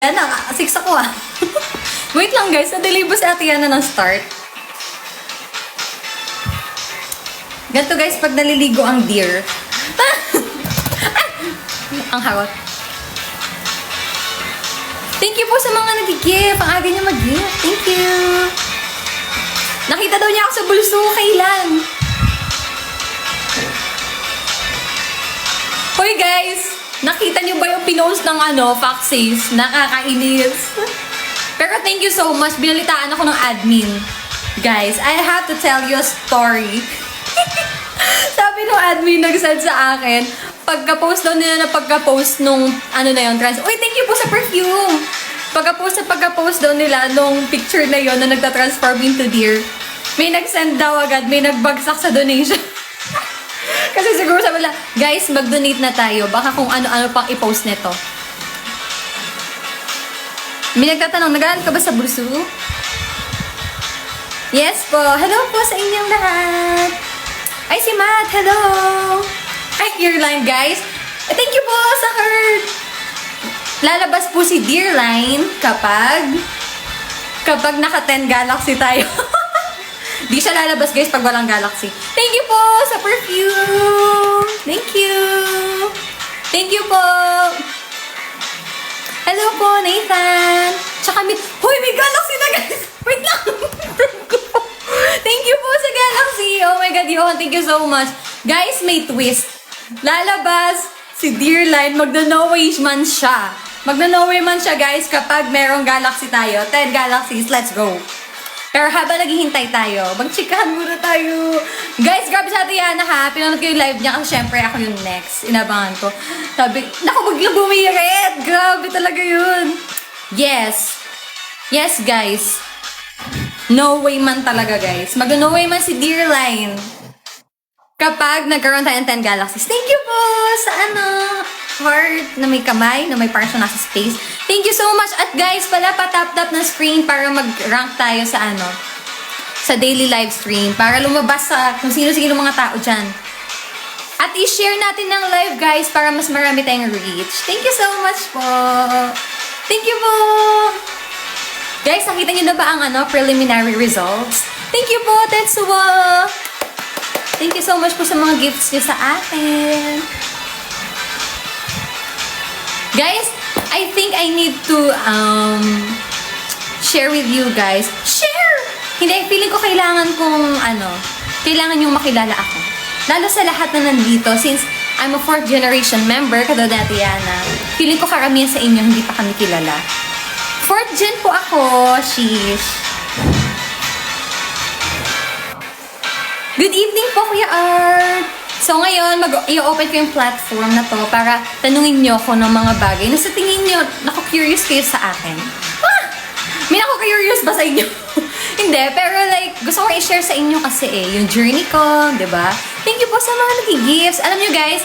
Yan na, 6 ako ah. Wait lang guys, na-deliver si Ate Yana ng start. Ganito guys, pag naliligo ang deer. Ang harot. Thank you po sa mga nag-gift. Ang aga niya mag-gift. Thank you. Nakita daw niya ako sa bulso. Kailan? Hoy guys! Nakita niyo ba yung pinost ng Foxes? Nakakainis. Pero thank you so much. Binalitaan ako ng admin. Guys, I have to tell you a story. Sabi ng admin nag-send sa akin, pagka-post daw nila na pagka-post nung Uy, thank you po sa perfume! Pagka-post daw nila nung picture na yon na nagta-transform into deer, may nag-send daw agad, may nagbagsak sa donation. Kasi siguro sabi nila, guys, mag-donate na tayo. Baka kung ano-ano pang i-post nito. May nagtatanong, nag-aaral ka ba sa bulso? Yes po. Hello po sa inyong lahat. Ay, si Matt. Hello. Ay, Dearline, guys. Thank you po sa heart. Lalabas po si Dearline kapag naka-10 Galaxy tayo. Di siya lalabas guys pag walang Galaxy. Thank you po sa perfume. Thank you. Thank you po. Hello po, Nathan. Tsaka Hoy, may Galaxy na guys. Wait lang. Thank you po sa Galaxy. Oh my God, Johan. Thank you so much. Guys, may twist. Lalabas si Dearline. Magna-no way man siya. Magna-no way man siya guys kapag merong Galaxy tayo. 10 Galaxies. Let's go. Pero habang naghihintay tayo, magchikahan muna tayo. Guys, grabe sa Ate Yana ha. Pinanood ko yung live niya kasi syempre ako yung next. Inabangan ko. Sabi, naku, biglang bumirit. Grabe talaga yun. Yes. Yes, guys. No way man talaga, guys. Mag-no way man si Dearline. Kapag nagkaroon tayo ng 10 Galaxies. Thank you po sa heart na may kamay, na may parang siya nasa space. Thank you so much. At guys, pala patap-tap ng screen para mag-rank tayo sa sa daily live stream. Para lumabas sa kung sino-sino mga tao dyan. At i-share natin ng live guys para mas marami tayong reach. Thank you so much po. Thank you po. Guys, nakita niyo na ba ang preliminary results? Thank you po, Tetsuo. Thank you so much po sa mga gifts niyo sa akin. Guys, I think I need to share with you guys. Share! Hindi, feeling ko kailangan kong kailangan yung makilala ako. Lalo sa lahat na nandito, since I'm a 4th generation member, katulad ni Ate Yana, feeling ko karamihan sa inyo hindi pa kami kilala. 4th gen po ako, sheesh. Good evening po, Kuya Art! So ngayon, i-open ko yung platform na to para tanungin nyo ako ng mga bagay na sa tingin nyo, naku-curious kayo sa akin. May naku-curious ba sa inyo? Hindi, pero like, gusto ko i-share sa inyo kasi yung journey ko, diba? Thank you po sa mga nag-gifts. Alam nyo guys,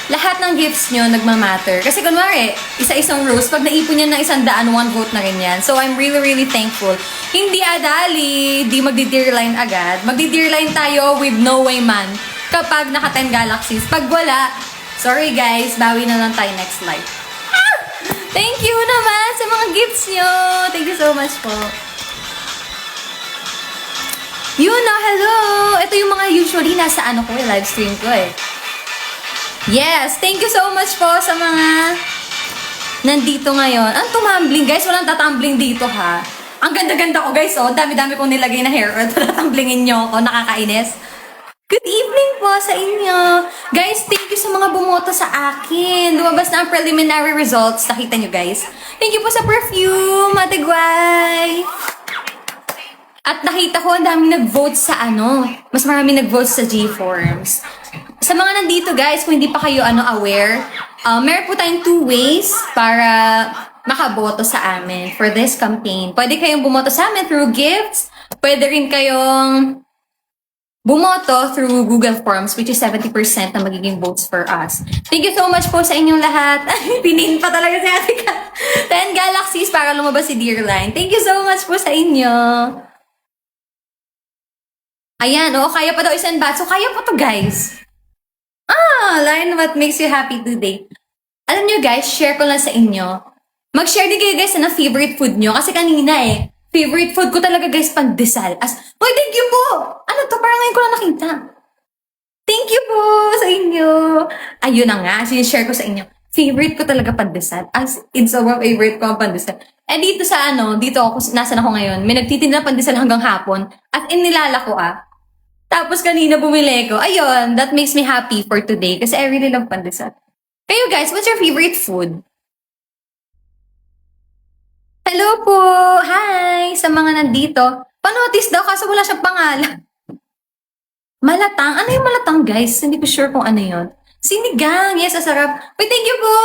lahat ng gifts nyo nagmamatter. Kasi kunwari, isa-isang rose, pag naipon yan ng 100, 1 vote na rin yan. So I'm really, really thankful. Hindi adali, di magdi-dearline agad. Magdi-dearline tayo with no way man. Kapag naka 10 Galaxies. Pag wala, sorry guys, bawi na lang tayo next live. Thank you naman sa mga gifts nyo. Thank you so much po. Yun hello. Ito yung mga usually nasa live stream ko eh. Yes, thank you so much po sa mga nandito ngayon. Ang tumambling guys, walang tatambling dito ha. Ang ganda-ganda ko guys, dami-dami kong nilagay na hair oil. Tatamblingin nyo ako, nakakainis. Good evening po sa inyo. Guys, thank you sa mga bumoto sa akin. Lumabas na ang preliminary results. Nakita nyo guys. Thank you po sa perfume, Ate Guay. At nakita ko ang dami nag-vote sa mas marami nag-vote sa G-Forms. Sa mga nandito guys, kung hindi pa kayo aware, meron po tayong 2 ways para makaboto sa amin for this campaign. Pwede kayong bumoto sa amin through gifts. Pwede rin kayong bumoto through Google Forms, which is 70% na magiging votes for us. Thank you so much po sa inyong lahat. Pinin pa talaga si Ate Ka. 10 Galaxies para lumabas si Dearline. Thank you so much po sa inyo. Ayan, kaya pa daw isend back. So, kaya po to guys. Line what makes you happy today. Alam nyo guys, share ko lang sa inyo. Mag-share din kayo guys na favorite food nyo. Kasi kanina favorite food ko talaga guys, pandesal. Uy, thank you po! Ano to? Parang ngayon ko lang nakita. Thank you po sa inyo. Ayun na nga, sinishare ko sa inyo. Favorite ko talaga pandesal. As in, sobrang favorite ko ang pandesal. Dito sa dito ako, nasan ako ngayon, may nagtitinda ng pandesal hanggang hapon. At inilalako Tapos kanina bumili ko. Ayun, that makes me happy for today. Kasi I really love pandesal. Kayo guys, what's your favorite food? Hello po! Hi! Sa mga nandito. Panotis daw kaso wala siyang pangalan. Malatang? Ano yung malatang guys? Hindi ko sure kung ano yun. Sinigang! Yes, asarap. Uy, thank you po!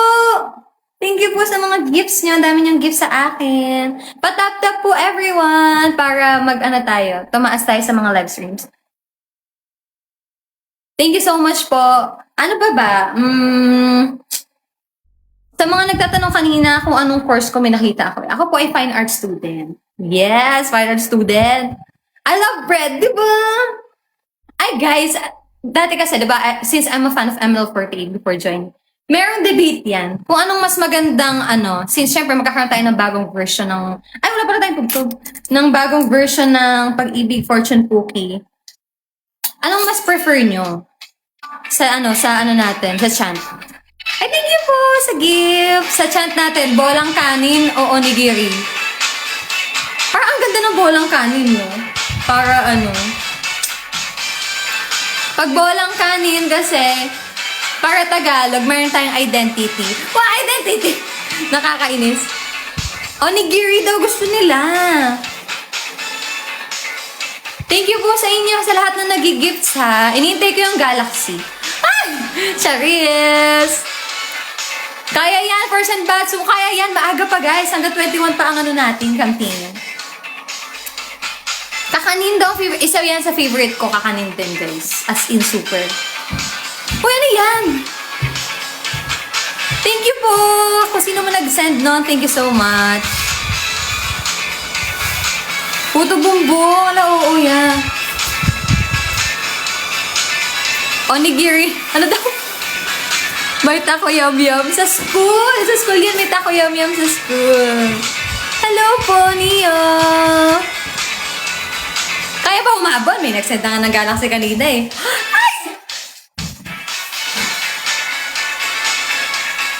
Thank you po sa mga gifts niyo. Ang dami niyong gifts sa akin. Patap-tap po everyone para tayo. Tumaas tayo sa mga live streams. Thank you so much po. Ano ba? Sa mga nagtatanong kanina kung anong course ko may nakita ako. Ako po ay fine art student. Yes, fine art student. I love bread, di ba? Ay guys, dati kasi, di ba, since I'm a fan of ML48 before joining, merong debate yan. Kung anong mas magandang since syempre magkakaroon tayo ng bagong version ng, wala pala tayong pagtog, ng bagong version ng Pag-ibig Fortune Cookie. Anong mas prefer nyo? Sa natin, sa chant. Ay, thank you po sa gift. Sa chant natin, bolang kanin o onigiri. Parang ang ganda ng bolang kanin, no? Para pag bolang kanin kasi, para Tagalog, mayroon tayong identity. Identity! Nakakainis. Onigiri daw gusto nila. Thank you po sa inyo, sa lahat na nagigifts ha. Inintay ko yung Galaxy. Charis! Kaya yan, first and batch. So, kaya yan, maaga pa guys. Hanggang 21 pa ang natin, campaign. Kakanin daw, isa yan sa favorite ko, kakanin din guys. As in, super. Uy, ano yan? Thank you po! Kung sino mo nag-send nun, thank you so much. Puto bumbong, oo yan. Onigiri, ano daw? May taco yum-yum sa school. Sa school yan, may taco yum-yum sa school. Hello po, Neo. Kaya pa umabon? May nagsend na nga ng Galaxy kanina Ay!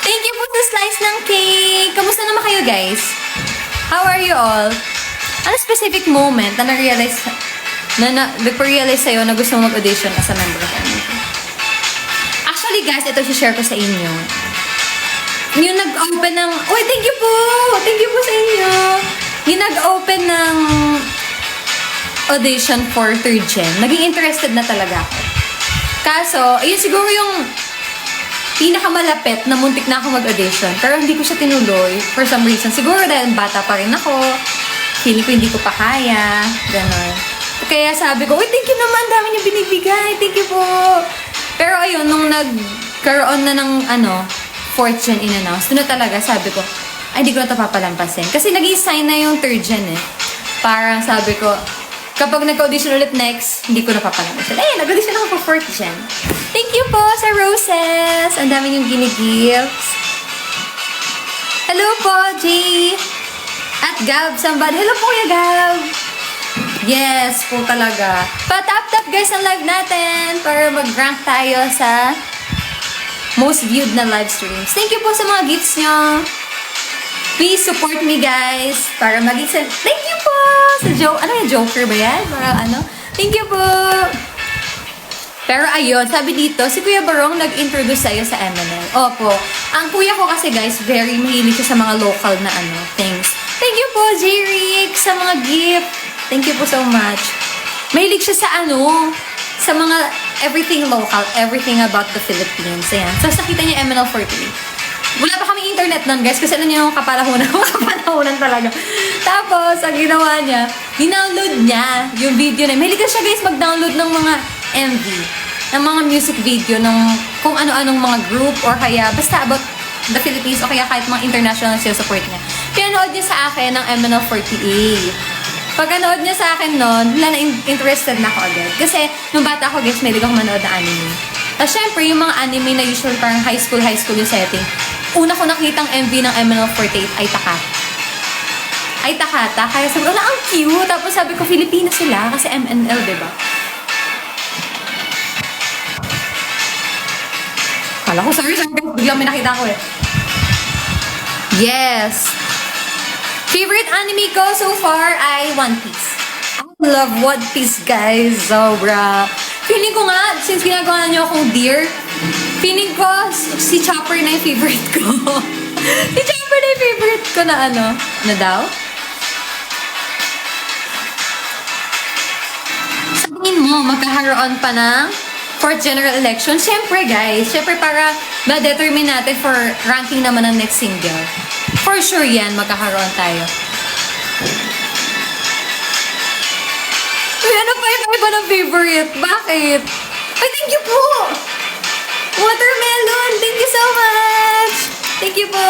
Thank you po sa slice ng cake. Kamusta naman kayo, guys? How are you all? Ano specific moment na na-realize sa'yo na gusto mo mag-audition as a member of ML? Actually guys, ito share ko sa inyo. Yung nag-open ng... Uy, thank you po! Thank you po sa inyo! Yung nag-open ng audition for 3rd Gen, naging interested na talaga ako. Kaso, ayun siguro yung pinakamalapit na muntik na ako mag-audition. Pero hindi ko siya tinuloy for some reason. Siguro dahil bata pa rin ako. Feeling ko hindi ko pa kaya. Ganon. Kaya sabi ko, uy, thank you naman. Dami niyo binibigay. Thank you po. Pero ayun, nung nagkaroon na ng 4th Gen in-announce, doon na talaga sabi ko, ay, hindi ko na ito papalampasin. Kasi nag-i-sign na yung 3rd Gen Parang sabi ko, kapag nag-audition ulit next, hindi ko na papalampasin. Nag-audition ako for 4th Gen. Thank you po sa roses. Ang dami niyong ginigifts. Hello po, Jay. At Gab Sambad. Hello po, Kuya Gab. Yes po talaga. Pa-tap-tap guys ang live natin para mag-rank tayo sa most viewed na live streams. Thank you po sa mga gifts nyo. Please support me guys para maging sa... Thank you po! Sa Joker ba yan? Para Thank you po! Pero ayun, sabi dito, si Kuya Barong nag-introduce sa'yo sa MNL. Opo. Ang kuya ko kasi guys, very mahilig siya sa mga local na things. Thank you po, J-Rick, sa mga gift. Thank you po so much. Mahilig siya sa sa mga everything local, everything about the Philippines. Ayan. So, nakita niya MNL48. Wala pa kami internet nun, guys, kasi yung kapanahonan talaga. Tapos, ang ginawa niya, dinownload niya yung video na. Mahilig siya, guys, mag-download ng mga MV, ng mga music video, ng kung ano-anong mga group, or kaya, basta about the Philippines, o kaya kahit mga international na support niya. Pinanood niya sa akin ng MNL48. Pagkanood niya sa akin noon, wala na interested na ako agad. Kasi, nung bata ako, guys, mahilig ako manood na anime. Tapos, syempre, yung mga anime na usually parang high school yung setting, una ko nakitang MV ng MNL48 ay Takata. Kaya sabi ko, ang cute. Tapos sabi ko, Filipino sila kasi MNL, diba? Kala ko, sorry, biglang may nakita ko eh. Yes! Favorite anime ko so far ay One Piece. I love One Piece, guys. Sobra. Feeling ko nga, since ginagawa niyo akong dear, feeling ko si Chopper na yung favorite ko. Si Chopper na yung favorite ko na ano. Ano daw? Sabihin mo, magkakaroon pa ng 4th general election? Siyempre, guys. Siyempre, para ma-determine natin for ranking naman ng next single. For sure yan, magkakaroon tayo. Uy, ano pa yung iba ng favorite? Bakit? Ay, thank you po! Watermelon! Thank you so much! Thank you po!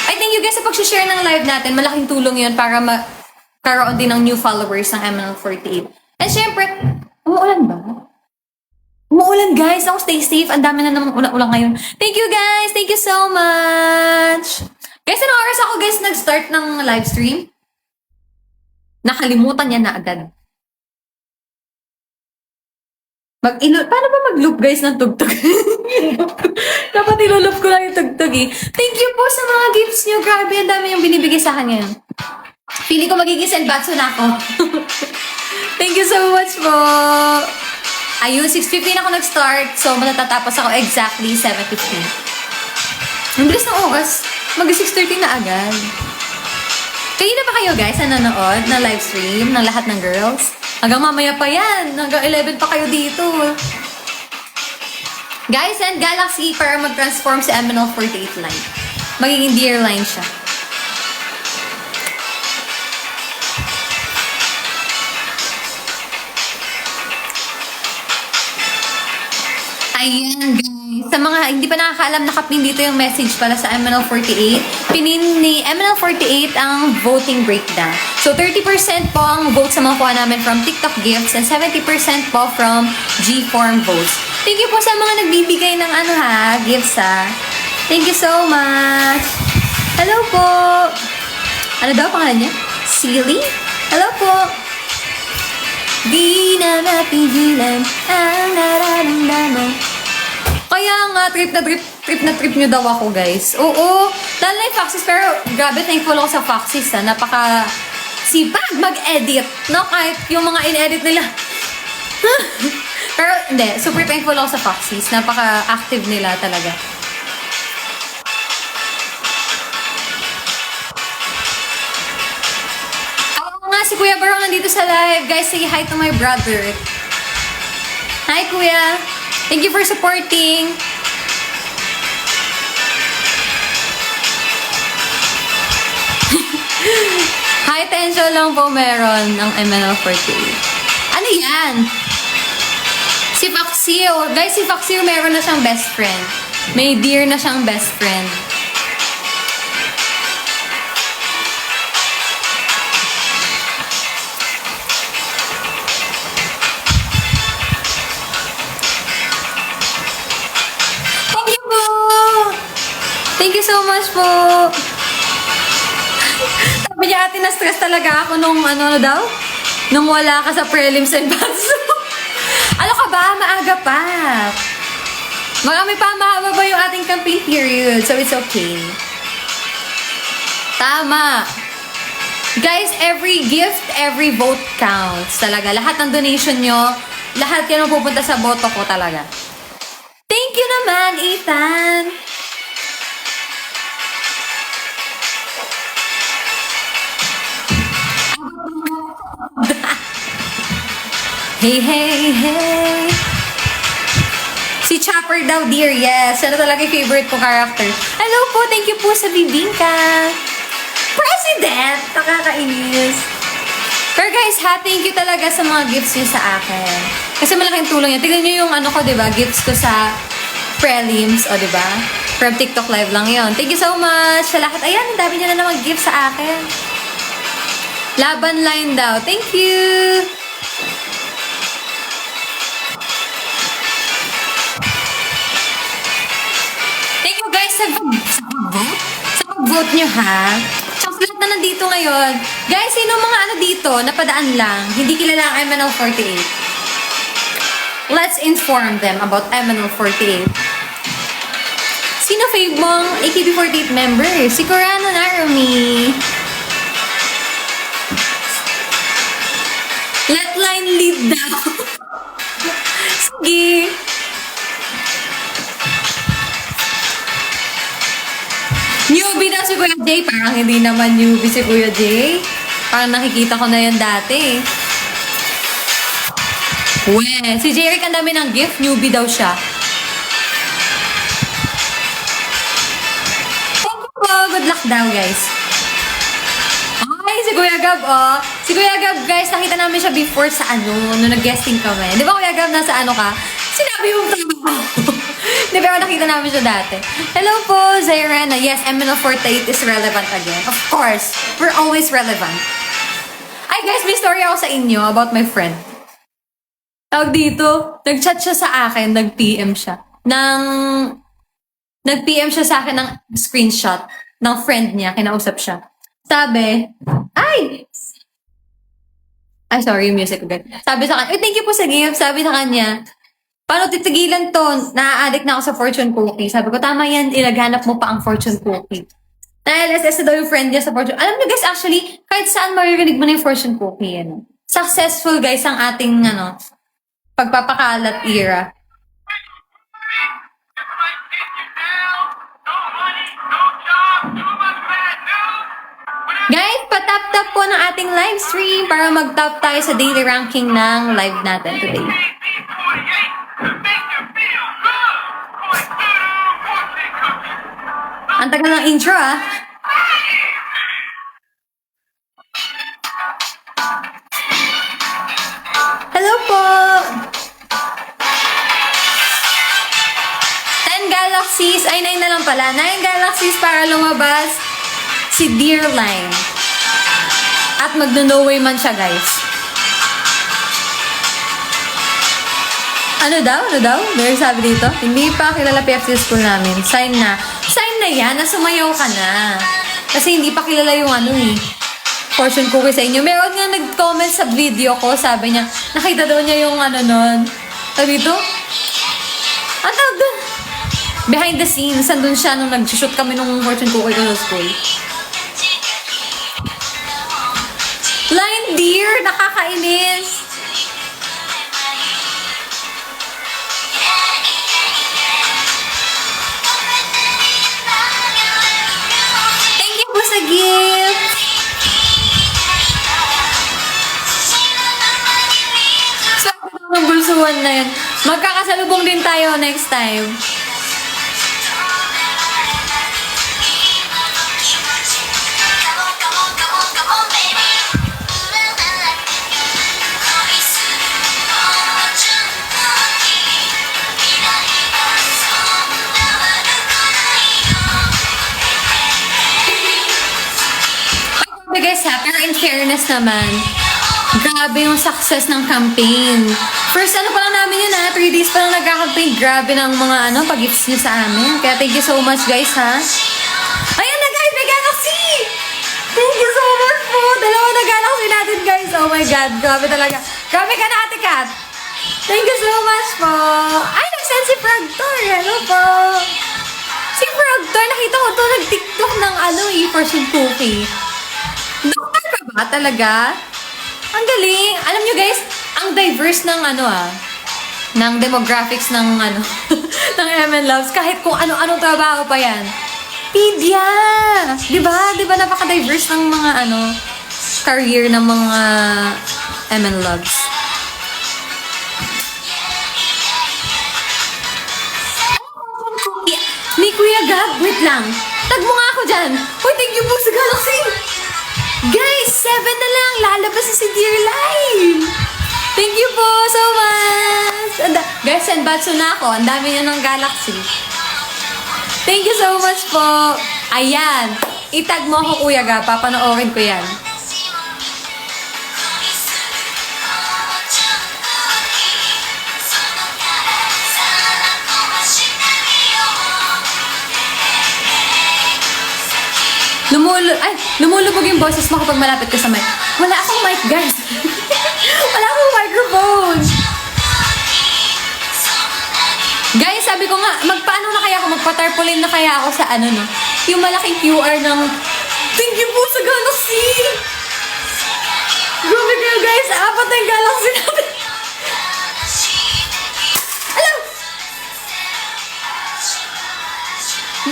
Ay, thank you guys sa pag-share ng live natin. Malaking tulong yun para magkaroon din ng new followers ng MNL48. And syempre, umuulan ba? Umuulan guys! Ako stay safe. Ang dami na namang ulang-ulang ngayon. Thank you guys! Thank you so much! Guys, anong oras ako guys nag-start ng live stream? Nakalimutan niya na agad. Paano ba mag-loop guys ng tugtog? Dapat iloloop ko lang yung tugtog eh. Thank you po sa mga gifts niyo. Grabe, ang dami yung binibigay sa akin ngayon. Feeling ko magiging senbatsu na ako. Thank you so much po. Ayun, 6:15 ako nag-start. So, matatapos ako exactly 7:15. Ang bilis ng oras. Mag-6:30 na agad. Kayo na ba kayo guys na nanonood na live stream ng lahat ng girls? Hanggang mamaya pa yan. Hanggang 11 pa kayo dito. Guys, and Galaxy para mag-transform si MNL48 line. Magiging dear line siya. Ayan, guys. Sa mga hindi pa nakakaalam, nakapin dito yung message pala sa MNL48. Pinin ni MNL48 ang voting breakdown. So, 30% po ang votes sa mga kuha namin from TikTok gifts and 70% po from G-Form votes. Thank you po sa mga nagbibigay ng gifts Thank you so much. Hello po. Ano daw pangalan niya? Silly? Hello po. Di na mapigilan ang nararamdaman. Kaya nga, trip na trip nyo daw ako, guys. Oo, lalo na yung Foxys, pero grabe, thankful ako sa Foxys, napaka sipag mag-edit, no? Kahit yung mga in-edit nila. Pero, hindi, super thankful ako sa Foxys, napaka-active nila talaga. Si Kuya Barong nandito sa live. Guys, say hi to my brother. Hi, Kuya. Thank you for supporting. High tension lang po meron ng MNL48. Ano yan? Si Foxio. Guys, si Foxio meron na siyang best friend. May dear na siyang best friend. Thank you so much po. Sabi niya, ate, na-stress talaga ako nung daw? Nung wala ka sa prelims and pass. Ano ka ba? Maaga pa. Marami pa, mahaba ba yung ating campaign period? So, it's okay. Tama. Guys, every gift, every vote counts. Talaga. Lahat ng donation nyo, lahat yan pupunta sa boto ko talaga. Thank you naman, Ethan. Hey, hey, hey. Si Chopper daw, dear. Yes. Ano talaga yung favorite ko character. Hello po. Thank you po sa bibingka. President! Nakakainis. Pero guys, thank you talaga sa mga gifts niyo sa akin. Kasi malaking tulong yan. Tignan niyo yung ko, diba? Gifts ko sa prelims, o diba? From TikTok live lang yon. Thank you so much sa lahat. Ayan, ang dami niyo na naman gifts sa akin. Laban line daw. Thank you! vote nyo ha. Tsaka lahat na nandito ngayon. Guys, sino mga ano dito, napadaan lang, hindi kilala ang MNL48? Let's inform them about MNL48. Sino fave mong AKB48 member? Si Corano Narumi. Let line lead daw. Sige. Newbie daw si Kuya Jay. Parang hindi naman newbie si Kuya Jay. Parang nakikita ko na yan dati. We, si Jeric ang dami ng gift. Newbie daw siya. Thank you po. Good luck daw, guys. Ay, si Kuya Gab, oh. Si Kuya Gab, guys, nakita namin siya before sa ano, nung nag-guesting kami. Di ba, Kuya Gab, nasa ano ka? Sinabi yung trabaho. Di ba, nakita namin siya dati. Hello po, Zairena. Yes, MNL48 is relevant again. Of course, we're always relevant. Ay, guys, may story ako sa inyo about my friend. Tawag dito, nag-chat siya sa akin, nag-PM siya. Nag-PM siya sa akin ng screenshot ng friend niya, kinausap siya. Sabi, sorry, yung music again. Sabi sa kanya, thank you po sa gift. Sabi sa kanya, paano titigilan to? Na-addict na ako sa fortune cookie. Sabi ko, tama yan, ilaghanap mo pa ang fortune cookie. Na-LSS na daw yung friend niya sa fortune. Alam niyo guys, actually, kahit saan maririnig mo na yung fortune cookie. Ano? Successful guys ang ating pagpapakalat era. Guys, patap-tap po ng ating live stream para mag-top tayo sa daily ranking ng live natin today. Ang tagal ng intro ah. Hello po! 10 galaxies, ay 9 na lang pala. 9 galaxies para lumabas si Dearline. At magno-no way man siya, guys. Ano daw? May sabi dito? Hindi pa kilala PFC school namin. Sign na. Sign na yan, na sumayaw ka na. Kasi hindi pa kilala yung fortune cookie sa inyo. Meron nga nag-comment sa video ko, sabi niya, nakita daw niya yung nun. Sabi dito? Ano doon? Behind the scenes, sandun siya nung nag-shoot kami nung fortune cookie ko sa school. Line dear, nakakainis. Thank you po sa gift. Sabi ng bulsuhan na yun. Magkakasalubong din tayo next time. Guys, pero in fairness naman, grabe yung success ng campaign. First pa lang namin yun 3 days pa lang nagka-campaign. Grabe ng mga pag-gifts niyo sa amin. Kaya thank you so much guys ha. Ayan na guys, may galaxy! Thank you so much po. Dalawa na galaxy natin guys. Oh my God, grabe talaga. Grabe ka na Ate Kat. Thank you so much po. Ay, nag-send si Frogtor. Hello po. Si Frogtor, nakita ko to nag-tiktok ng fortune cookie. Doktor ka ba talaga? Ang galing. Alam nyo guys, ang diverse ng ng demographics ng ng MN Loves. Kahit kung ano-ano trabaho pa yan. Pedia! Diba? Diba napaka-diverse ng mga career ng mga MN Loves. Ni Kuya Gab, wait lang. Tag mo nga ako dyan. Uy, thank you po sa Galaxy. Guys, 7 na lang. Lalabas na si Dearline. Thank you po so much. Guys, senbatsu na ako. Ang dami niya ng Galaxy. Thank you so much po. Ayan. Itag mo ako, Kuya Gab. Papanoorin ko yan. Lumulubog yung boses mo kapag malapit ka sa mic. Wala akong mic, guys. Wala akong microphone. Guys, sabi ko nga, magpaano na kaya ako? Magpa-tarpaulin na kaya ako sa ano, no? Yung malaking QR ng thank you po sa Galaxy. Grabe kayo, guys. 4 na yung Galaxy natin. Alam!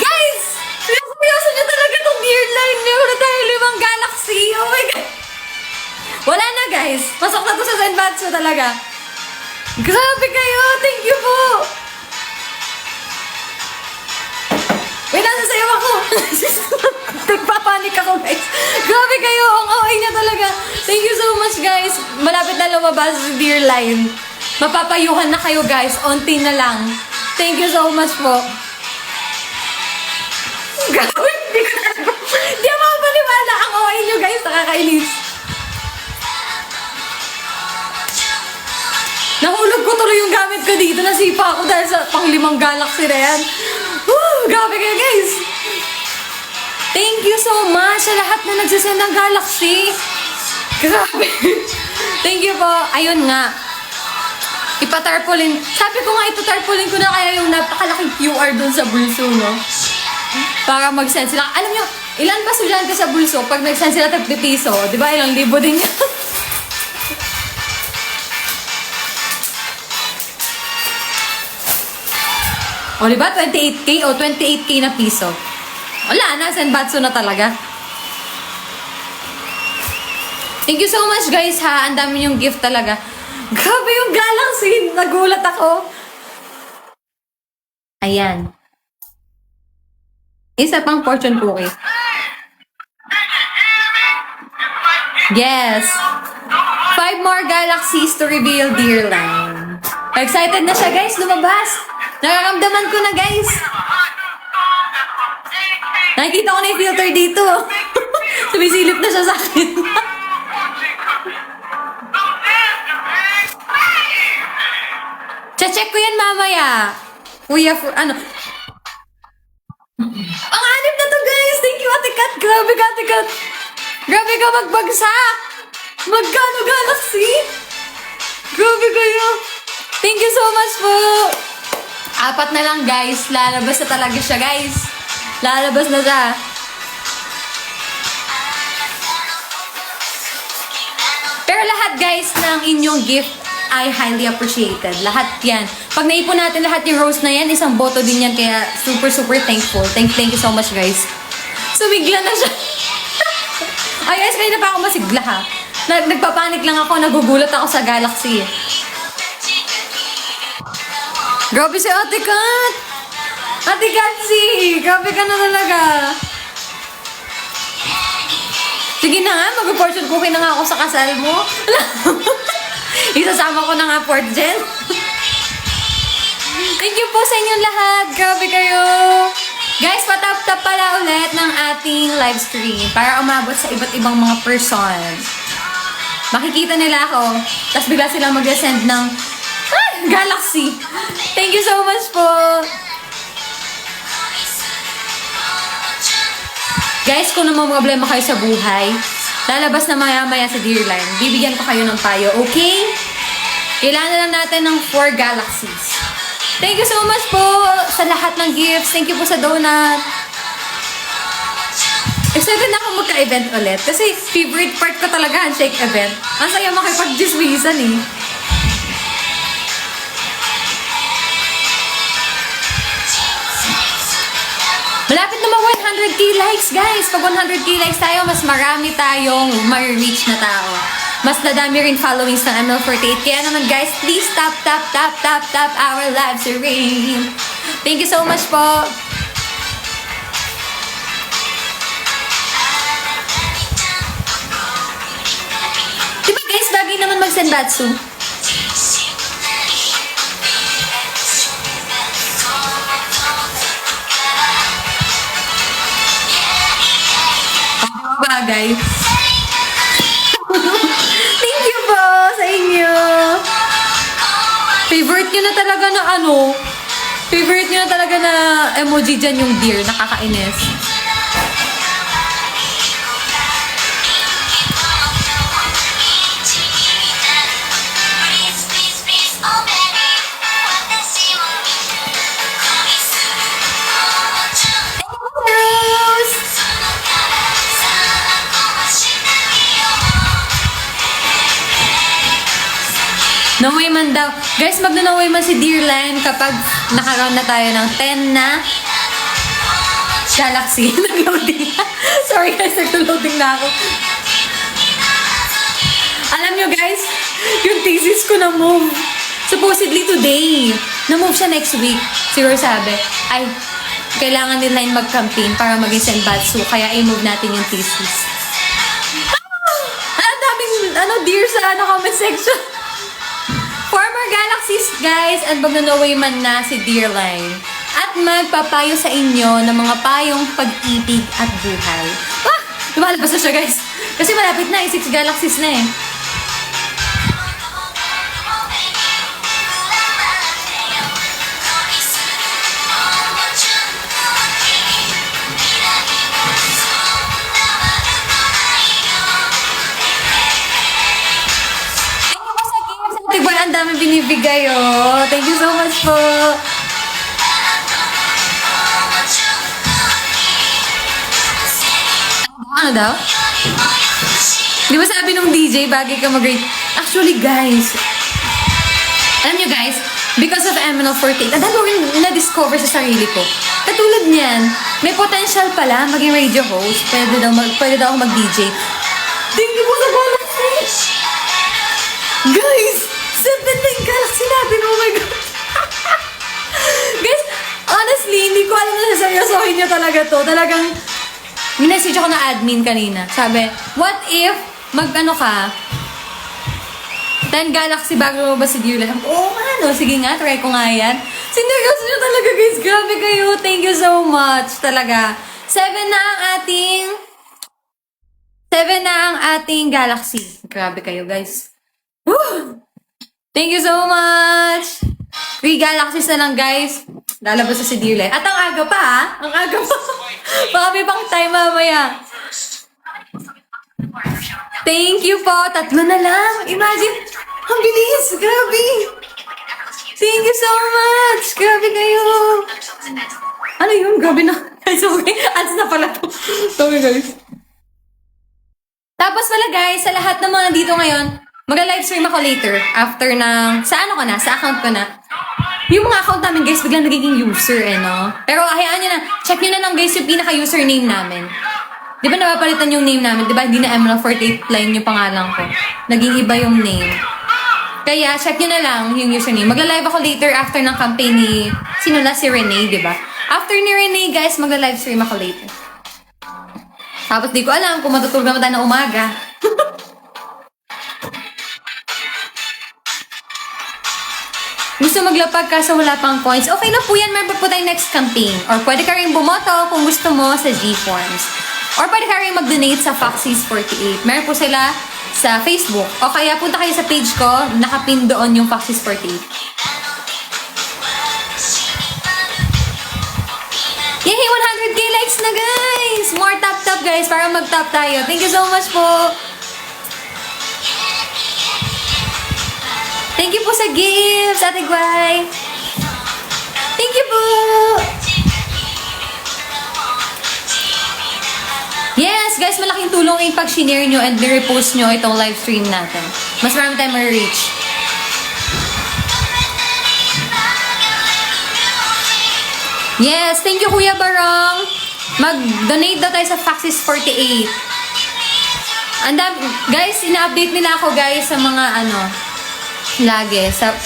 Guys! Seryoso nyo talaga itong Dearline. Meron na tayo 5 Galaxy. Oh my God. Wala na, guys. Pasok na to sa Zenbatsu talaga. Grabe kayo. Thank you po. Wait, nasasayaw ako. Nagpapanik ako, guys. Grabe kayo. Ang OA niya talaga. Thank you so much, guys. Malapit na lumabas si Dearline. Mapapayuhan na kayo, guys. Onti na lang. Thank you so much po. Grabe. Di ako makapaniwala. Ang OA niyo, guys. Nakakainis. Nahulog ko tuloy yung gamit ko dito. Nasipa ako dahil sa pang-5 Galaxy na yan. Woo! Grabe kayo, guys. Thank you so much sa lahat na nagsasend ng Galaxy. Grabe. Thank you po. Ayun nga. Ipatarpaulin. Sabi ko nga, ipatarpaulin ko na kaya yung napakalaking QR dun sa bulso, no? Para mag-send sila. Alam nyo, ilan ba estudyante sa bulso? Pag nag-send sila 30 piso, di ba? Ilang libo din yan. O, diba? 28K o 28K na piso. Wala na, Zenbatsu na talaga. Thank you so much, guys, ha. Ang dami yung gift talaga. Grabe yung Galaxy. Nagulat ako. Ayan. Isa pang fortune cookie. Yes. 5 more galaxies to reveal, Dearline. Excited na siya, guys. Lumabas. Nararamdaman ko na, guys. Nakikita ko na yung filter dito. Sumisilip na siya sa akin. Check ko yan mamaya. Kuya, ano? Ang anib na to, guys. Thank you, Ate Kat. Grabe ka, Ate Kat. Grabe ka magbagsak. Magkano Galaxy? Grabe kayo. Thank you so much po. 4 na lang, guys. Lalabas na talaga siya, guys. Lalabas na siya. Pero lahat, guys, ng inyong gift ay highly appreciated. Lahat yan. Pag naipon natin lahat yung rose na yan, isang boto din yan. Kaya super, super thankful. Thank you so much, guys. Sumigla na siya. Ay, guys, kanina pa ako masigla, ha. Nagpapanik lang ako. Nagugulat ako sa Galaxy. Grabe si Ate Kat! Ate Katsi! Grabe ka na talaga! Sige na nga, mag-fortune cookie na nga ako sa kasal mo. Isasama ko na nga 4th gen. Thank you po sa inyong lahat. Grabe kayo! Guys, patap-tap pala ulit ng ating live stream para umabot sa iba't ibang mga person. Makikita nila ako, tapos bigla silang mag-send ng Galaxy. Thank you so much po. Guys, kung naman problema kayo sa buhay, lalabas na maya-maya sa Dearline. Bibigyan ko kayo ng payo, okay? Kailangan lang natin ng 4 Galaxies. Thank you so much po sa lahat ng gifts. Thank you po sa donut. Excited na ako magka-event ulit. Kasi favorite part ko talaga ang shake event. Ang saya makipag-jiswisan eh. Malapit naman 100k likes, guys. Pag 100k likes tayo, mas marami tayong ma-reach na tao. Mas nadami rin followings ng ML48. Kaya naman, guys, please tap our live stream. Thank you so much po. Diba, guys, lagi naman mag-Zenbatsu. Bagay. Thank you po sa inyo. Favorite nyo na talaga na ano? Favorite nyo na talaga na emoji dyan yung deer. Nakakainis. No way man daw. Guys, magno-no way man si Dearline kapag nakaroon na tayo ng 10 na Galaxy. Nag-loading na. Sorry guys, nag-loading na ako. Alam nyo guys, yung thesis ko na-move. Supposedly today. Na-move siya next week. Siguro sabi, ay, kailangan nila yung mag-campaign para maging senbatsu. Kaya i-move natin yung thesis. Ang daming, dear sa comment section. Former Galaxies, guys, at magno-no-way man na si Dearline. At magpapayo sa inyo ng mga payong pag-ibig at buhay. Ah! Lumalabas na siya, guys. Kasi malapit na, 6 Galaxies na eh. Ang dami binibigay, oh. Thank you so much po. Ano daw? Di ba sabi nung DJ, bagay ka mag-rate? Actually, guys, alam nyo guys, because of MNL48, ang dami ko rin na-discover sa sarili ko. Katulad niyan, may potential pala maging radio host. Pwede daw ako mag-DJ. Thank you po sa Galaxy! Guys! 7 na yung Galaxy natin, oh my God! Guys, honestly, hindi ko alam na saseryosohin nyo talaga to. Talagang, minessage ako na admin kanina. Sabi, what if, mag-ano ka, 10 Galaxy bago mo ba si Dearline? Oo nga, no? Sige nga, try ko nga yan. Sineryoso nyo talaga, guys. Grabe kayo. Thank you so much. Talaga. 7 na ang ating Galaxy. Grabe kayo, guys. Woo! Thank you so much! 3 Galaxies na lang, guys. Lalabas na si Dearline. At ang aga pa, ha? Ang aga pa. Baka may pang time mamaya. Thank you po. 3 na lang. Imagine. Ang bilis. Grabe. Thank you so much. Grabe kayo. Ano yun? Grabe na. Sorry. Ads na pala to. Sorry, guys. Tapos pala, guys, sa lahat ng mga dito ngayon, mag-livestream ako later after ng, sa ano ko na, sa account ko na. Yung mga account namin, guys, biglang nagiging user, no? Pero hayaan nyo na, check nyo na lang, guys, yung pinaka-username namin. Di ba napapalitan yung name namin? Di ba hindi na ML48 line yung pangalan ko? Naging iba yung name. Kaya, check nyo na lang yung username. Magla-live ako later after ng campaign ni, sino na, si Renee, di ba? After ni Renee, guys, magla-livestream ako later. Tapos di ko alam kung matutulog naman tayo na umaga. Gusto maglapag kaso wala pang coins? Okay na po yan. Meron po tayong next campaign. Or pwede ka rin bumoto kung gusto mo sa G-Forms. Or pwede ka rin mag-donate sa Foxies48. Meron po sila sa Facebook. O kaya punta kayo sa page ko. Nakapin doon yung Foxies48. Yay! 100k likes na, guys! More tap-tap, guys, para mag-tap tayo. Thank you so much po! Thank you po sa gifts, Ate Guay! Thank you po! Yes, guys, malaking tulong yung pag-share nyo and repost nyo itong live stream natin. Mas marami tayong ma-reach. Yes, thank you Kuya Barong. Mag-donate daw tayo sa Foxies48. Guys, ina-update nila ako guys sa mga lagi sa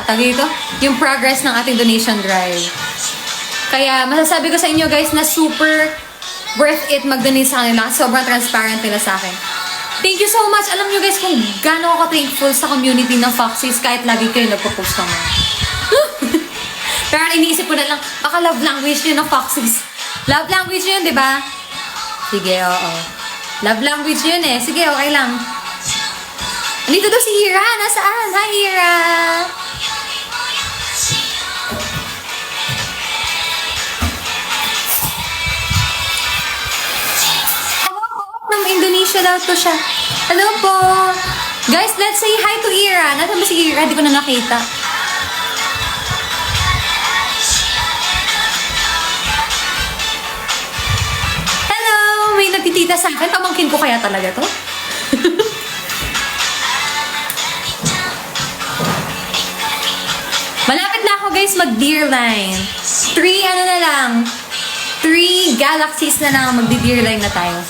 tagi ito, yung progress ng ating donation drive. Kaya masasabi ko sa inyo guys na super worth it mag-donate sa kanila. Sobrang transparent nila sa akin. Thank you so much. Alam nyo guys kung gaano ako thankful sa community ng Foxies kahit lagi kayo nagpo-post naman. Pero iniisip ko na lang, baka love language yun ng Foxies. Love language yun, di ba? Sige, oo. Love language yun eh. Sige, okay lang. Andito daw si Ira. Nasaan? Hi, Ira! Hello po. Ng Indonesia daw to siya. Hello po. Guys, let's say hi to Ira. Nasaan ba si Ira? Hindi ko na nakita. May nagtitita sa akin. Pamangkin ko kaya talaga to? Malapit na ako guys mag-Deerline. 3 ano na lang. 3 galaxies na lang magdi-Deerline na tayo.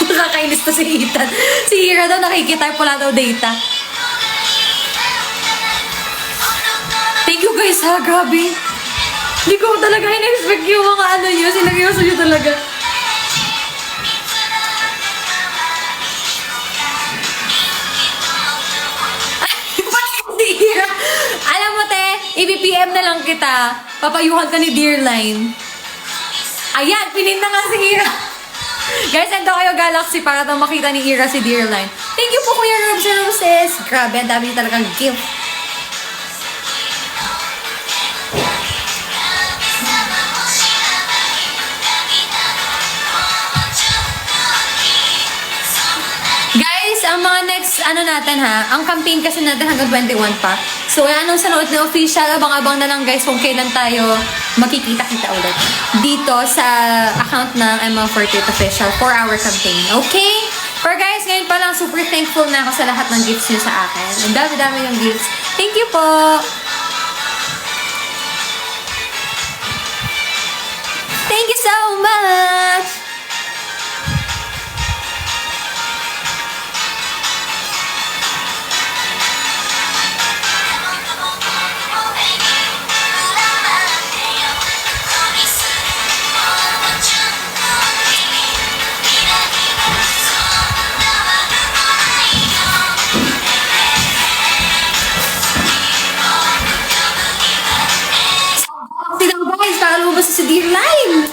Nakakainis to si Ethan. Si Hira daw nakikita wala daw data. Thank you guys ha, grabe. Hindi ko talaga in-expect yung mga ano nyo. Sinagyoso nyo talaga. Alam mo te, i-BPM na lang kita. Papayuhan ka ni Deerline. Ayan, pinin na nga si Ira. Guys, ando kayo Galaxy para daw makita ni Ira si Deerline. Thank you po Kuya Robs and Roses. Grabe, ang dami talagang gift. Ang mga next, ano natin ha, ang campaign kasi natin hanggang 21 pa. So, anong sa nood na official, abang-abang na lang guys kung kailan tayo makikita-kita ulit. Dito sa account ng ML48 Official, 4-hour campaign. Okay? Pero guys, ngayon pa lang, super thankful na ako sa lahat ng gifts nyo sa akin. Ang dami-dami yung gifts. Thank you po! Thank you so much! Para lumabas sa Deerline.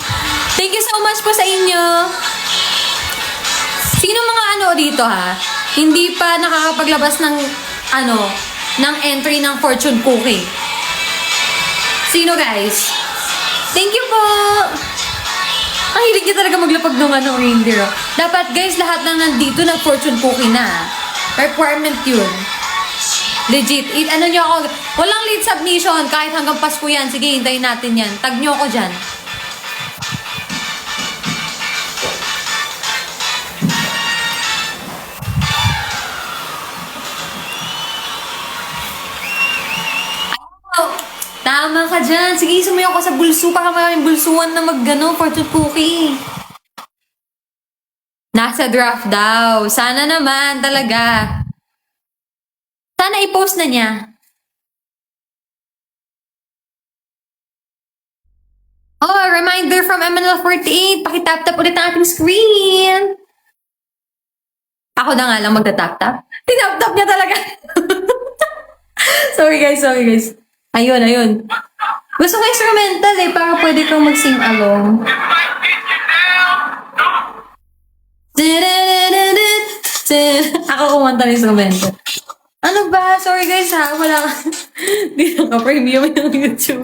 Thank you so much po sa inyo. Sino mga ano dito ha? Hindi pa nakakapaglabas ng ano, ng entry ng fortune cookie. Sino guys? Thank you po. Ang hilig niya talaga maglapag ng ano, reindeer. Dapat guys, lahat ng nandito na fortune cookie na. Requirement yun. Legit. Ano nyo ako, walang lead submission. Kahit hanggang Pasko yan. Sige, hintayin natin yan. Tag nyo ako dyan. Tama ka dyan. Sige, sumayo ko sa bulso para maraming bulsuan na mag-gano, fortune cookie. Nasa draft daw. Sana naman talaga. Sana i-post na niya. Oh, reminder from MNL48. Pakitap-tap ulit ang ating screen. Ako na nga lang magta-tap-tap. Tinap-tap niya talaga. Sorry guys. Ayun. Gusto ko instrumental eh, para pwede kang mag-sing along. Ako kumanta ng instrumental. Ano ba? Sorry guys ha, wala ka. Hindi naka-premium yung YouTube.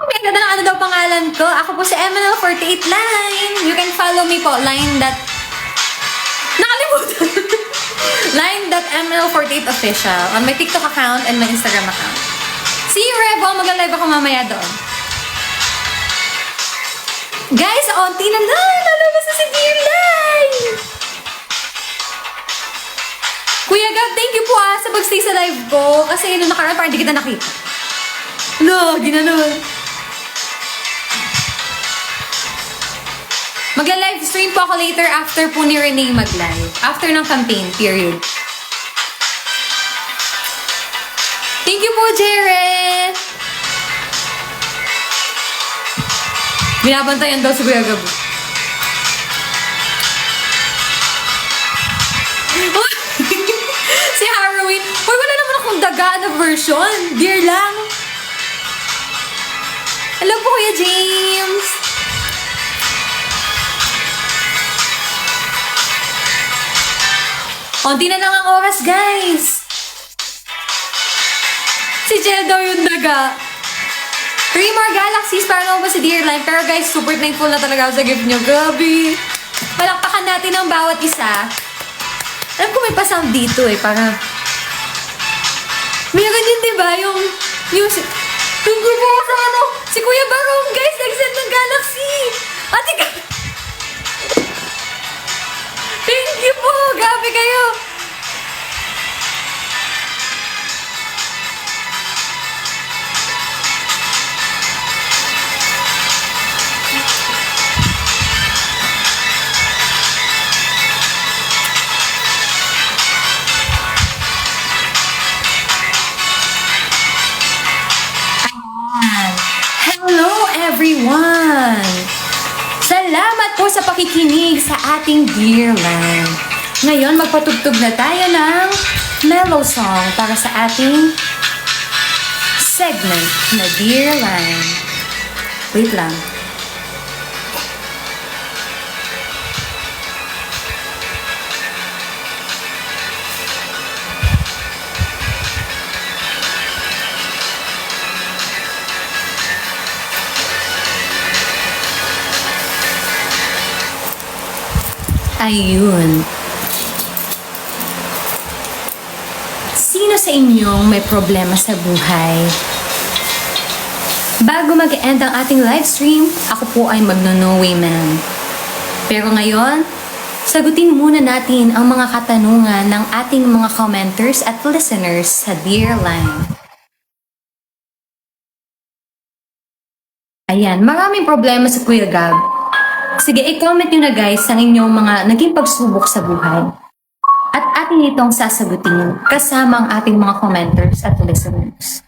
May ganda na ano daw pangalan ko. Ako po si MNL48 Line. You can follow me po. Line.ML48 Official on my TikTok account and my Instagram account. See you, Revo. Mag-live ako mamaya doon. Guys, onti na lang. Lalabas na si Deerline. Kuya Gab, thank you po sa pag-stay sa live ko. Kasi nung nakaraan parang hindi kita nakita. No, ginanon. Magla-live stream po ako later after po ni Renee mag-live. After ng campaign, period. Thank you po, Jared. Binabantayan daw si Kuya Gab. Si Harrowin. Hoy, wala naman akong daga na version. Dear lang. Hello po, Kuya James. Konti na lang ang oras, guys. Si Jel daw yung daga. 3 more galaxies para naman ba si Deerline. Pero guys, super thankful na talaga ako sa gift nyo. Grabe. Palakpakan natin ang bawat isa. Alam ko may pa-sound dito eh. Para... Meron yun diba? Yung tungkol po sa ano. Si Kuya Barong guys. Nag-send ng galaxy. Ate ka. everyone! Salamat po sa pakikinig sa ating Dear Line. Ngayon, magpatugtog na tayo ng mellow song para sa ating segment na Dear Line. Wait lang. Ayun. Sino sa inyong may problema sa buhay? Bago mag-end ang ating live stream, ako po ay magno-no way man. Pero ngayon, sagutin muna natin ang mga katanungan ng ating mga commenters at listeners sa Dear Line. Ayan, maraming problema sa Kuya Gab. Sige, i-comment nyo na guys ang inyong mga naging pagsubok sa buhay. At atin itong sasagutin kasama ang ating mga commenters at listeners.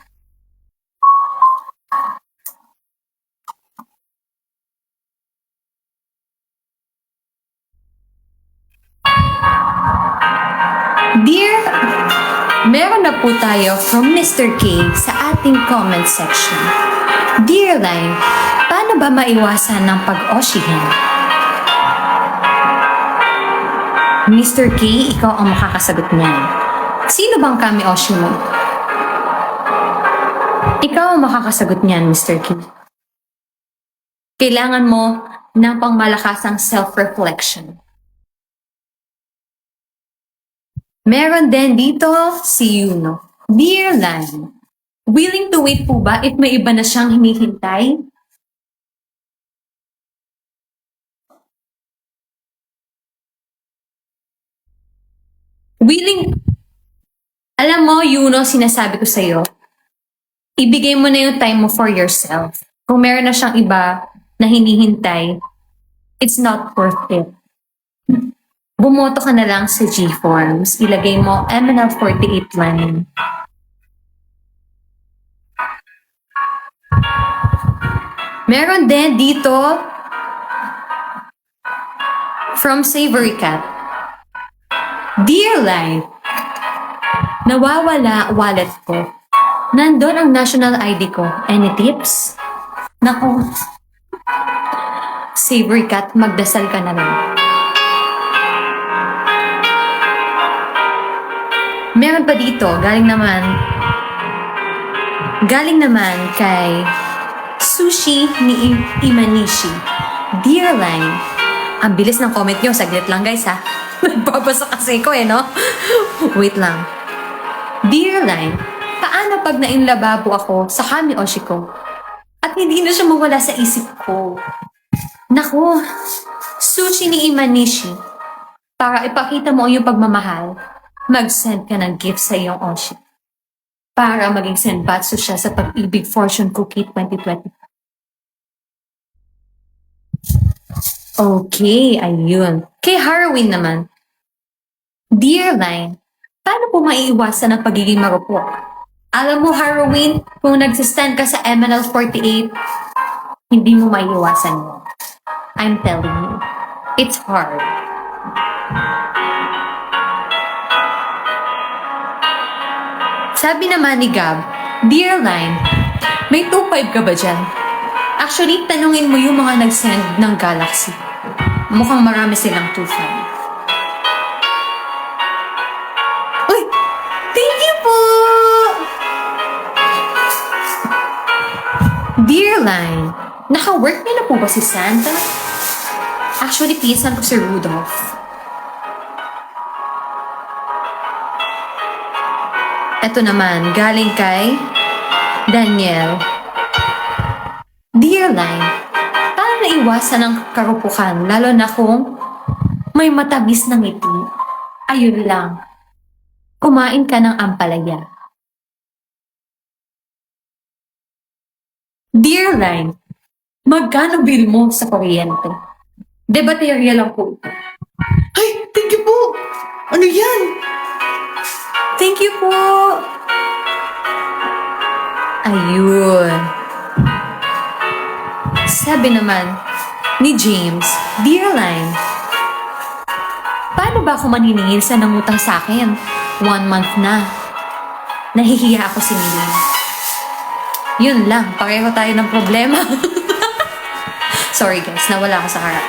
Dear, meron na po tayo from Mr. K sa ating comment section. Dear Line, paano ba maiwasan ng pag-oshihan? Mr. K, ikaw ang makakasagot niyan. Sino bang kami oshi mo? Ikaw ang makakasagot niyan, Mr. K. Kailangan mo ng pangmalakasang self-reflection. Meron din dito si Yuno. Dear Line, willing to wait po ba if may iba na siyang hinihintay? Willing, alam mo, Yuno, sinasabi ko sa'yo, ibigay mo na yung time mo for yourself. Kung meron na siyang iba na hinihintay, it's not worth it. Bumoto ka na lang sa G-Forms. Ilagay mo MNL48 line. Meron din dito from Savory Cat. Dear Line, nawawala wallet ko. Nandun ang national ID ko. Any tips? Naku, Savory Cat, magdasal ka na lang. Meron pa dito, galing naman kay Sushi ni Imanishi. Dear Line, ang bilis ng comment nyo, saglit lang guys ha. Nagpapasa kasi ko no? Wait lang. Dear Line, paano pag nainlababo ako sa kami oshi ko? At hindi na siya mawala sa isip ko. Naku, Sushi ni Imanishi, para ipakita mo ang iyong pagmamahal, mag-send ka ng gift sa iyong oshi. Para maging senbatsu siya sa Pag-ibig Fortune Cookie 2020. Okay, ayun. Kay Harwin naman. Dear Line, paano po maiiwasan ang pagiging marupok? Alam mo, Harwin, kung nagsistand ka sa MNL48, hindi mo maiiwasan mo. I'm telling you, it's hard. Sabi naman ni Gab, Dear Line, may 2.5 ka ba dyan? Actually, tanungin mo yung mga nag-send ng Galaxy. Mukhang marami silang 2.5. Uy! Thank you po! Dear Line, naka-work niya na po ba si Santa? Actually, pisan ko si Rudolph. Ito naman, galing kay Daniel. Dear Line, paano naiwasan ang karupukan, lalo na kung may matamis na ngiti? Ayun lang, kumain ka ng ampalaya. Dear Line, magkano bill mo sa kuryente? Debaterya lang po. Ay, thank you po! Ano yan? Thank you po! Ayun. Sabi naman ni James, Dear Line, paano ba ako maniningil sa nangutang sa akin? 1 month na. Nahihiya ako si Millie. Yun lang, pareho tayo ng problema. Sorry guys, nawala ako sa harap.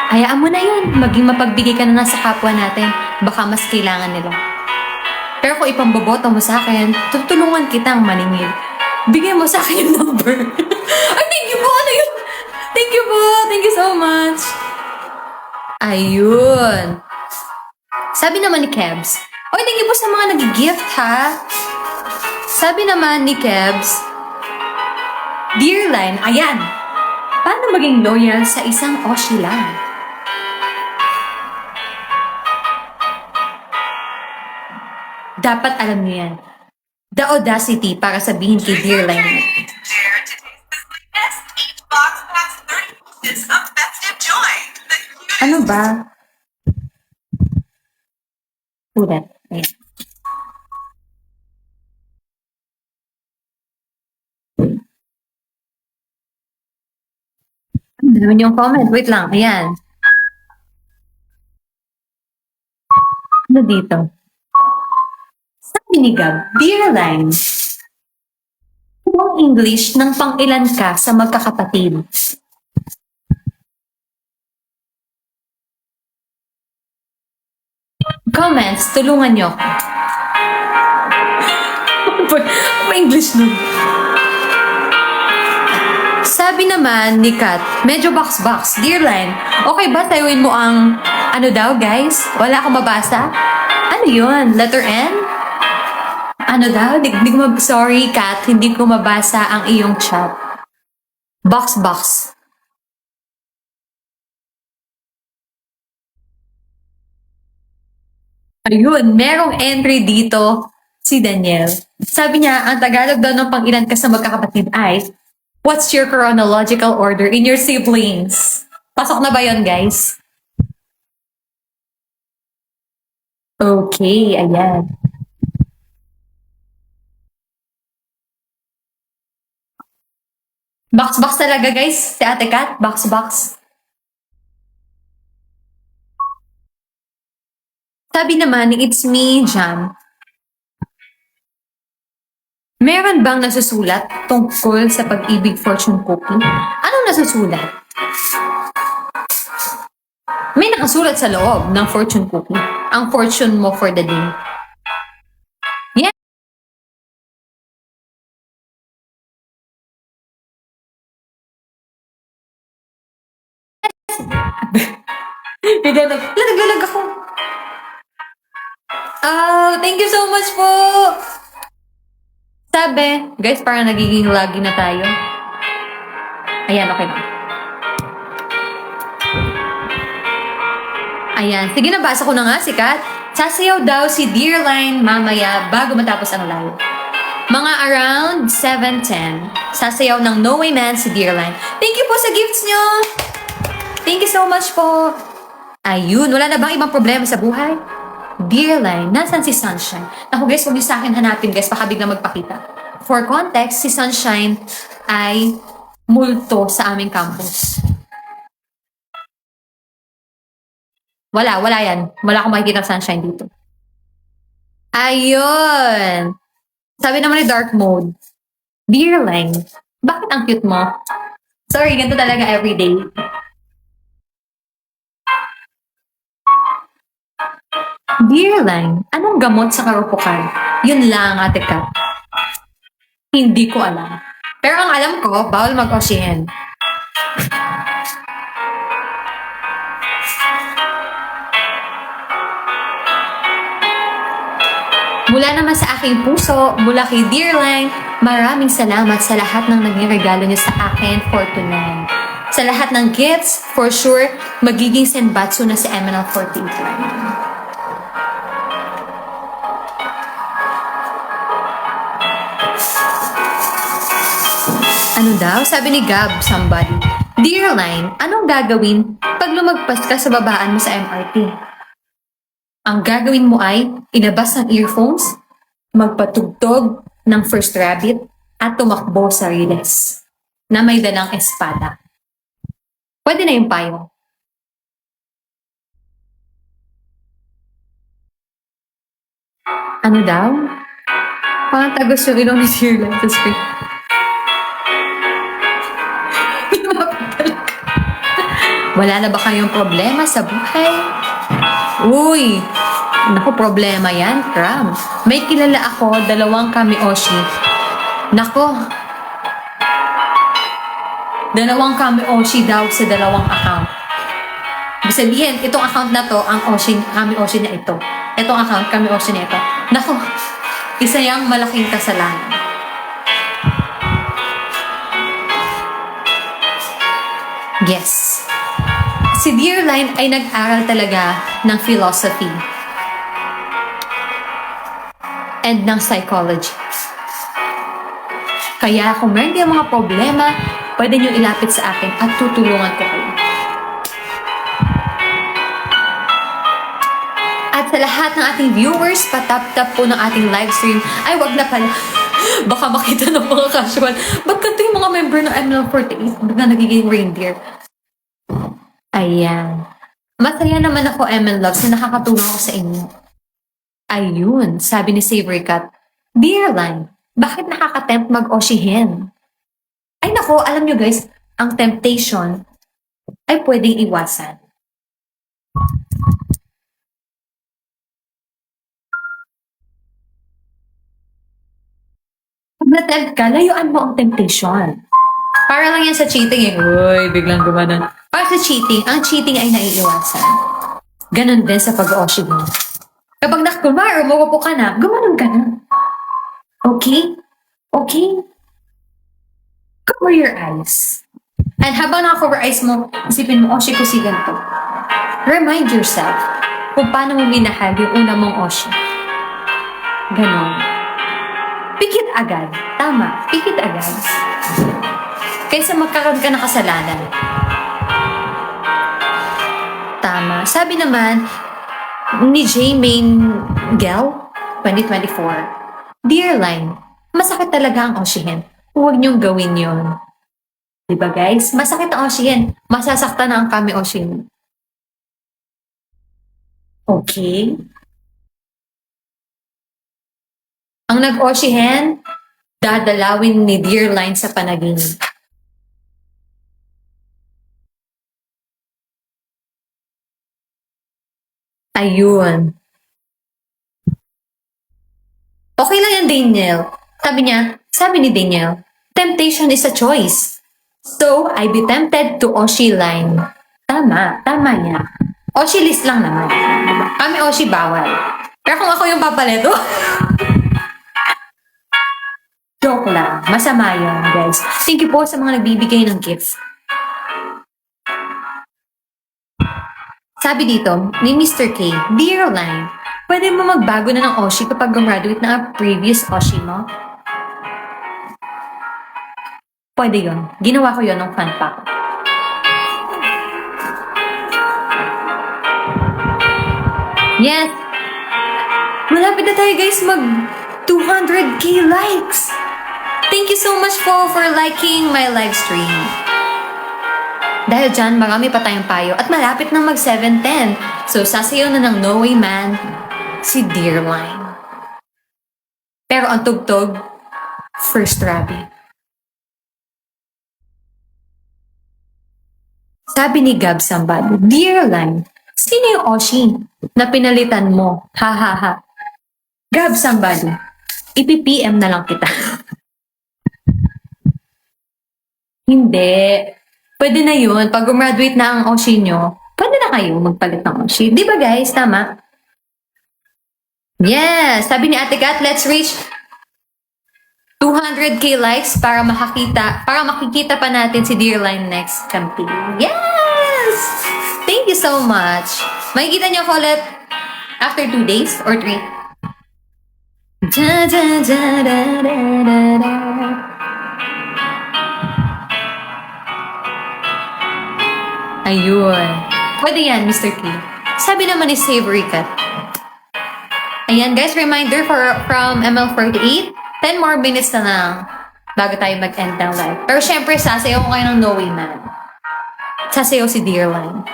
Hayaan mo na yun. Maging mapagbigay ka na lang sa kapwa natin. Baka mas kailangan nila. Pero kung ipamboboto mo sa akin, tutulungan kitang maningil. Bigay mo sa akin yung number. Ay, thank you po! Ano yun? Thank you po! Thank you so much! Ayun. Sabi naman ni Kebs, oy, thank you po sa mga nag-gift, ha? Sabi naman ni Kebs, Dear Line, ayan. Paano maging loyal sa isang Oshi lang? Dapat alam niyo yan. The audacity para sabihin kay Dear Line. Dare to taste the sweetness. Each box packs 30 pieces of festive joy. The cutest Ano ba? Ulat. Ayan. Ang dami yung comment. Wait lang. Ayan. Ano dito? Sabi ni Gab, Dear Line, ang English ng pang-ilan ka sa magkakapatid? Comments, tulungan nyo. Pa-English nun. Sabi naman ni Kat, medyo box-box. Dear Line, okay ba tayuin mo ang, ano daw guys? Wala akong mabasa? Ano yun? Letter N? Ano daw? Sorry Kat, hindi ko mabasa ang iyong chat. Box-box. Ayun, merong entry dito si Daniel. Sabi niya, ang Tagalog daw ng pang-ilan ka sa magkakapatid ay, what's your chronological order in your siblings? Pasok na ba yun, guys? Okay, ayan. Box-box talaga, guys. Si Ate Kat, box-box. Sabi naman ni It's Me, Jam. Meron bang nasusulat tungkol sa pag-ibig fortune cookie? Anong nasusulat? May nakasulat sa loob ng fortune cookie. Ang fortune mo for the day. Yan. Naglalag ako. Oh, thank you so much po. Sabi, guys, parang nagiging lagi na tayo. Ayan, okay lang. Ayan, sige na, basa ko na nga si Kat. Sasayaw daw si Dear Line mamaya bago matapos ang live. Mga around 7:10, sasayaw ng No Way Man si Dear Line. Thank you po sa gifts nyo. Thank you so much po. Ayun, wala na bang ibang problema sa buhay? Dear Line, nasan si Sunshine? Ako guys, huwag niyo sa akin hanapin guys, baka biglang magpakita. For context, si Sunshine ay multo sa aming campus. Wala yan. Wala akong makikita ng Sunshine dito. Ayun! Sabi naman ni Dark Mode, Dear Line, bakit ang cute mo? Sorry, ganito talaga everyday. Dear Line, anong gamot sa karupukan? Yun lang, Ate Kat. Hindi ko alam. Pero ang alam ko, bawal mag-osyen. Mula naman sa aking puso, mula kay Dear Line, maraming salamat sa lahat ng naging regalo niyo sa akin for tonight. Sa lahat ng gifts, for sure, magiging senbatsu na si Emerald 48 Line. Ano daw? Sabi ni Gab, somebody. Dear Line, anong gagawin pag lumagpas ka sa babaan mo sa MRT? Ang gagawin mo ay ilabas ng earphones, magpatugtog ng First Rabbit, at tumakbo sa riles na may dalang espada. Pwede na yung payo. Ano daw? Parang tagos yung ilong ni Dear Light sa screen. Wala na ba kayong problema sa buhay? Uy! Naku, problema yan, Cram. May kilala ako, 2 kami-oshi. Nako. 2 kami-oshi daw sa 2 account. Ibig sabihin, itong account na to, ang kami-oshi na ito. Itong account, kami-oshi na ito. Nako, isa yung malaking kasalanan. Yes. Si Dear Line ay nag-aral talaga ng philosophy and ng psychology. Kaya kung meron kayong mga problema, pwede nyo ilapit sa akin at tutulungan ko kayo. At sa lahat ng ating viewers, patap-tap po ng ating live stream. Ay, wag na pala. Baka makita ng mga casual. Ba't ganito yung mga member ng ML48? Ba't na nagiging reindeer? Ayan. Masaya naman ako, ML Loves, na nakakatulong ako sa inyo. Ayun, sabi ni Savory Cat, Dear Line, bakit nakaka-tempt mag-oshihin? Ay nako, alam nyo guys, ang temptation ay pwedeng iwasan. Pag na-tempt ka, layuan mo ang temptation. Para lang yan sa cheating eh. Uy, biglang gumanon. Para sa cheating, ang cheating ay naiiwasan. Ganon din sa pag-oshi mo. Kapag nakumar, umuupo ka na, gumanon ka na. Okay? Okay? Cover your eyes. And habang naka-cover eyes mo, isipin mo, oshi ko si ganito. Remind yourself kung paano mo minahal yung una mong oshi. Ganon. Pikit agad. Tama, pikit agad. Kaysa magkakaroon ka ng kasalanan. Tama. Sabi naman ni J. Main Gel, 2024, Dear Line, masakit talaga ang oshihin. Huwag niyong gawin yun. Diba guys? Masakit ang oshihin. Masasaktan na ang kami oshin. Okay? Ang nag-oshihin, dadalawin ni Dear Line sa panaginip. Ayun. Okay lang yan, Daniel. Sabi ni Daniel, temptation is a choice. So, I be tempted to Oshi Line. Tama niya. Oshi list lang naman. Kami Oshi bawal. Pero kung ako yung papalit, joke lang. Masama yun, guys. Thank you po sa mga nagbibigay ng gifts. Sabi dito, ni Mr. K, Dear Line, pwede mo magbago na ng Oshi kapag gumraduate na ang previous Oshi mo? Pwede yun. Ginawa ko yun ng fan pack. Yes! Malapit na tayo guys mag 200k likes! Thank you so much po for liking my live stream. Dahil dyan, marami pa tayong payo at malapit na mag 7:10. So, sasayaw na ng No Way Man si Dear Line. Pero ang tugtog, First Rabbit. Sabi ni Gab Sambado, Dear Line, sino yung Oshi na pinalitan mo? Ha ha ha. Gab Sambado, ipi-PM na lang kita. Hindi. Pwede na yun. Pag gumraduate na ang Oshi nyo, pwede na kayo magpalit ng Oshi. Di ba guys? Tama? Yes! Sabi ni Ate Kat, let's reach 200k likes para makikita pa natin si Dear Line next campaign. Yes! Thank you so much. Makikita niyo ako ulit after 2 days or 3. Da, da, da, da, da, da, da. Ayun. Pwede yan, Mr. K. Sabi naman ni Savory Cat. Ayan, guys, reminder from ML48. 10 more minutes na lang. bago tayo mag-end ng live. Pero syempre, sasayaw ko kayo ng No Way Man. Sasayaw si Dearline.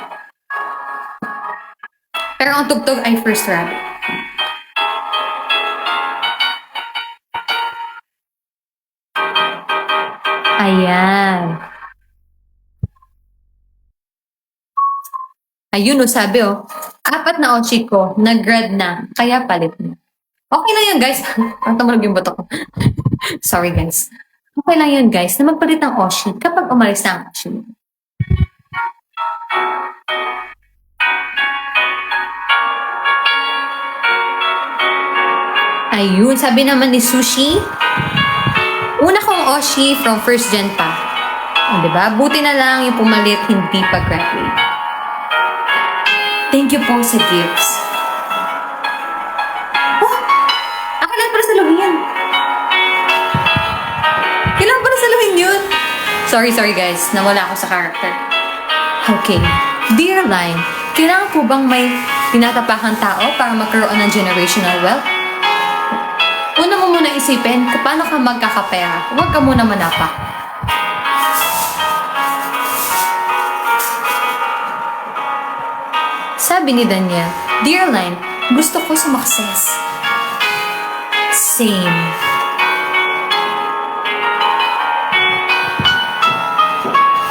Pero ang tugtog ay First Rabbit. Ayan. Ayun, sabi 4 na Ochi ko, nag-grad na, kaya palit na. Okay lang yun, guys. Ang tumunog yung bato ko. Sorry, guys. Okay lang yun, guys, na magpalit ng Oshi kapag umalis na ang Oshi. Ayun, sabi naman ni Sushi, una kong Oshi from first gen pa. Diba? Buti na lang yung pumalit, hindi pa graduate. Thank you po sa gifts. Oh! Kailan para saluhin? Kailan para saluhin yun? Sorry guys. Nawala ako sa character. Okay. Dear Line, kailangan po bang may tinatapakang tao para magkaroon ng generational wealth? Una mo muna isipin kung paano ka magkakapera. Huwag ka muna manapak. Sabi ni Daniel, Dear Line, gusto ko sumakses. Same.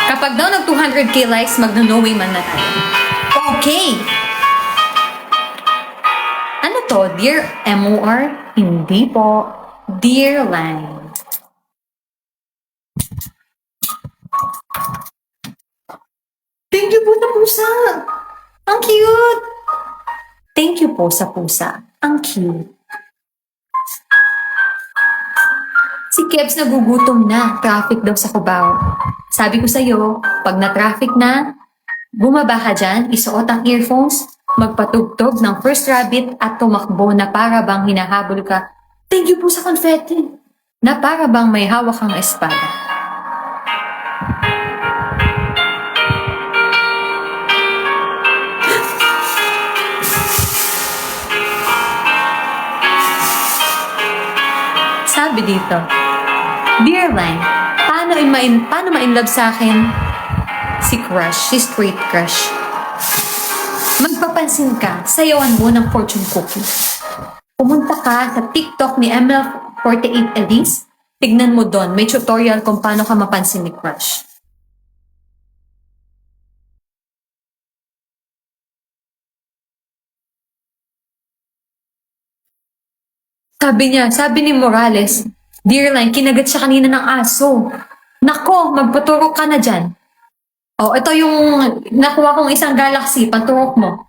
Kapag daw nag 200k likes, magno-no way man na tayo. Okay! Ano to? Dear MOR? Hindi po. Dear Line. Thank you po sa pusa. Ang cute! Thank you po sa pusa. Ang cute. Si Kebs nagugutom na. Traffic daw sa Cubao. Sabi ko sa'yo, pag na-traffic na, bumaba ka dyan, isuot ang earphones, magpatugtog ng First Rabbit at tumakbo na para bang hinahabol ka. Thank you po sa confetti. Na para bang may hawak kang espada. Sabi dito, Dear Line, paano ma-inlove sa akin si crush, si straight crush? Magpapansin ka, sayawan mo ng fortune cookie. Pumunta ka sa TikTok ni ML48 Elise, tignan mo doon, may tutorial kung paano ka mapansin ni crush. Sabi ni Morales, Dear Line, kinagat siya kanina ng aso. Nako, magpaturok ka na dyan. Oh, ito yung nakuha kong isang galaxy, panturok mo.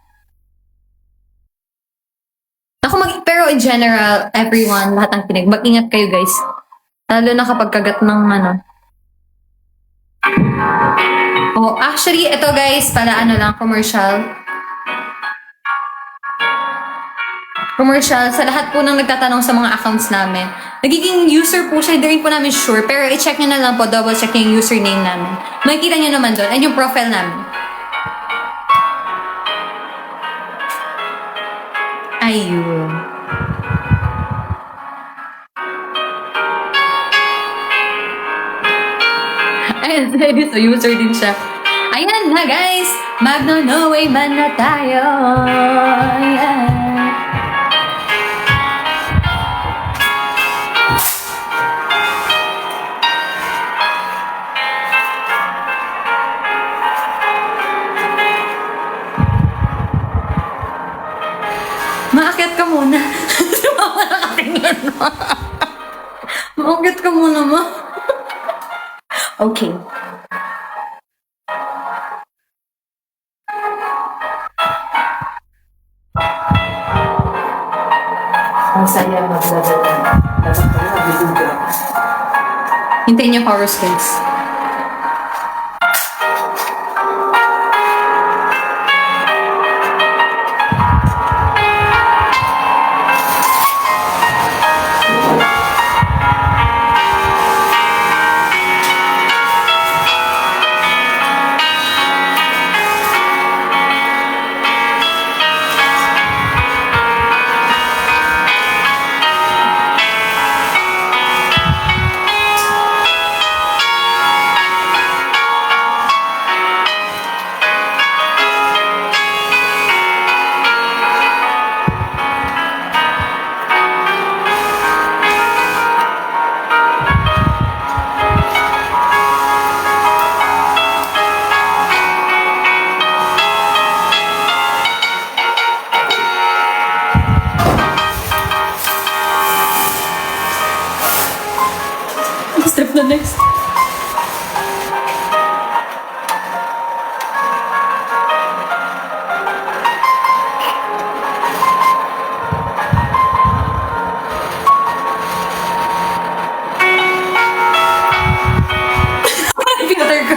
Pero in general, everyone, lahat ng pinag, mag-ingat kayo guys. Lalo na kapag kagat ng ano. Oh, actually, ito guys, para commercial. Commercial, sa lahat po ng nagtatanong sa mga accounts namin. Nagiging user po siya, hindi rin po namin sure. Pero i-check nyo na lang po, double check yung username namin. Makikita nyo naman doon, and yung profile namin. Ayun. Ayan, so user din siya. Ayan na guys, magno-no way man na tayo. Ayan. Maakyat ka muna. Nakatingin mo. Maakyat ka muna mo. Okay. Ang saya maglaro. Dapat tayo maglaro. Hintayin niyo horror skills. Step na next. Filter ko.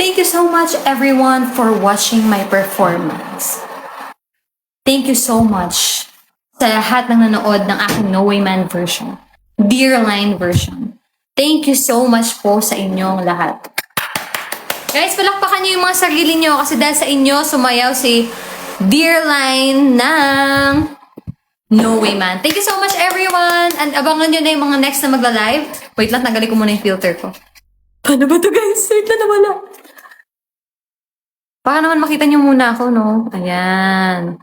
Thank you so much everyone for watching my performance. Thank you so much sa lahat ng nanood ng aking No Way Man version. Dear Line version. Thank you so much po sa inyong lahat. Guys, palakpakan niyo yung mga sarili niyo kasi dahil sa inyo sumayaw si Dear Line ng No Way Man. Thank you so much everyone! And abangan nyo na yung mga next na magla-live. Wait lang, tanggalin ko muna yung filter ko. Paano ba to guys? Wait lang, nawala. Baka naman makita nyo muna ako, no? Ayan.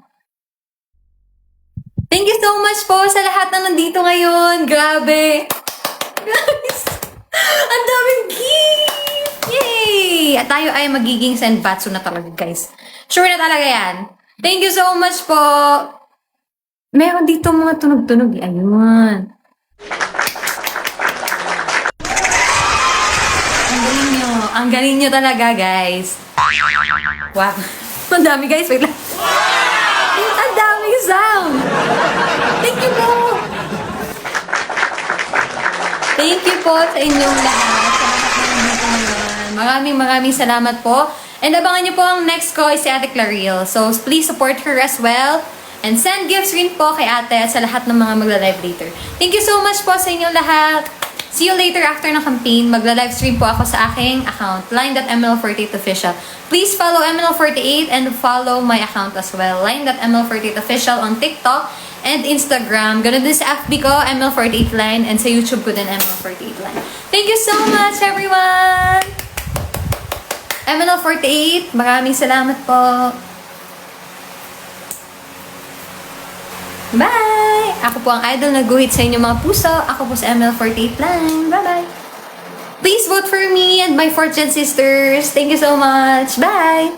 Thank you so much po sa lahat na nandito ngayon. Grabe. Guys, ang daming gift! Yay! At tayo ay magiging senbatsu na talaga, guys. Sure na talaga yan. Thank you so much po. Meron dito mga tunog-tunog. Ayun. Ang galing nyo. Ang galing nyo talaga, guys. Wow. Ang dami, guys. Wait lang. Ang daming sound. Thank you po. Thank you po sa inyong lahat. Sa lahat na nandito ngayon. Maraming salamat po. And abangan niyo po ang next ko is si Ate Clarille. So, please support her as well. And send gifts rin po kay ate at sa lahat ng mga magla-live later. Thank you so much po sa inyong lahat. See you later after ng campaign. Magla-live stream po ako sa aking account, line.ml48official. Please follow ML48 and follow my account as well, line.ml48official on TikTok and Instagram. Ganun din sa FB ko, ML48line, and sa YouTube ko din, ML48line. Thank you so much, everyone! ML48, maraming salamat po. Bye! Ako po ang idol na guhit sa inyo mga puso. Ako po sa ML48 Line. Bye-bye! Please vote for me and my Fortune sisters. Thank you so much. Bye!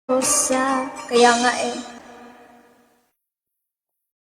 Rosa, kaya nga eh.